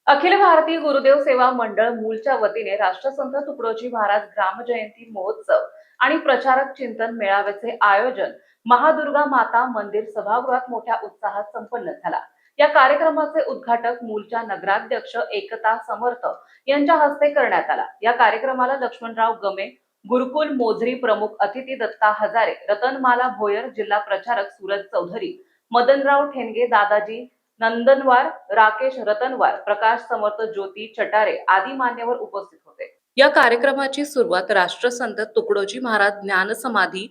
अखिल भारतीय गुरुदेव सेवा मंडळ मूलच्या वतीने राष्ट्रसंत तुकडोजी महाराज ग्रामजयंती महोत्सव आणि प्रचारक चिंतन मेळाव्याचे आयोजन महादुर्गा माता मंदिर सभागृहात मोठ्या उत्साहात संपन्न झाला। या कार्यक्रमाचे उद्घाटक मूलच्या नगराध्यक्ष एकता समर्थ यांच्या हस्ते करण्यात आला। या कार्यक्रमाला लक्ष्मणराव गमे, गुरुकुल मोझरी प्रमुख अतिथी दत्ता हजारे, रतनमाला भोयर, जिल्हा प्रचारक सूरज चौधरी, मदनराव ठेंगे, दादाजी नंदनवार, राकेश रतनवार, प्रकाश समर्थ, ज्योती चटारे आदी मान्यवर उपस्थित होते। या कार्यक्रमाची सुरुवात राष्ट्रसंत तुकडोजी महाराज ज्ञानसमाधी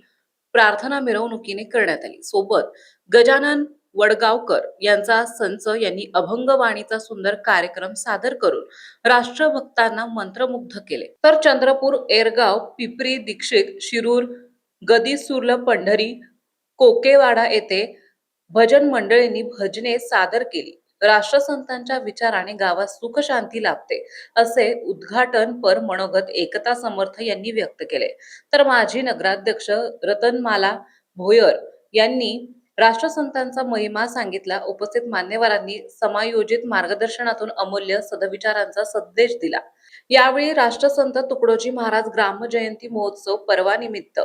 प्रार्थना मिरवणुकीने करण्यात आली। सोबत गजानन वडगावकर यांचा संच यांनी अभंगवाणीचा सुंदर कार्यक्रम सादर करून राष्ट्रभक्तांना मंत्रमुग्ध केले। तर चंद्रपूर, एरगाव, पिपरी, दीक्षित, शिरूर, गदिसुर्ल, पंढरी, कोकेवाडा येथे भजन मंडळींनी भजने सादर केली। राष्ट्रसंतांच्या विचाराने गावात सुख शांती लाभते असे उद्घाटनपर मनोगत एकता समर्थ यांनी व्यक्त केले। तर माजी नगराध्यक्ष रतनमाला भोयर यांनी राष्ट्रसंतांचा महिमा सांगितला। उपस्थित मान्यवरांनी समायोजित मार्गदर्शनातून अमूल्य सदविचारांचा संदेश दिला। यावेळी राष्ट्रसंत तुकडोजी महाराज ग्रामजयंती महोत्सव पर्वानिमित्त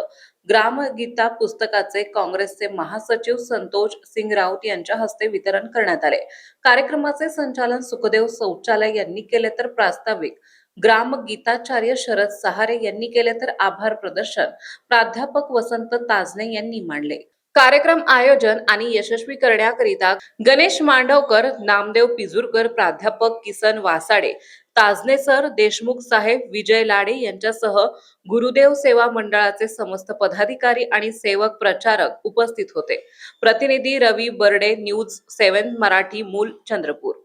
ग्रामगीता पुस्तकाचे काँग्रेसचे महासचिव संतोष सिंग राऊत यांच्या हस्ते वितरण करण्यात आले। कार्यक्रमाचे संचालन सुखदेव शौचालय यांनी केले, तर प्रास्ताविक ग्रामगीताचार्य शरद सहारे यांनी केले, तर आभार प्रदर्शन प्राध्यापक वसंत ताजने यांनी मांडले। कार्यक्रम आयोजन आणि यशस्वी करण्याकरिता गणेश मांडवकर, नामदेव पिजुरकर, प्राध्यापक किसन वासाडे, ताजने सर, देशमुख साहेब, विजय लाडे यांच्यासह गुरुदेव सेवा मंडळाचे समस्त पदाधिकारी आणि सेवक प्रचारक उपस्थित होते। प्रतिनिधी रवी बर्डे, न्यूज 7 मराठी, मूल, चंद्रपूर।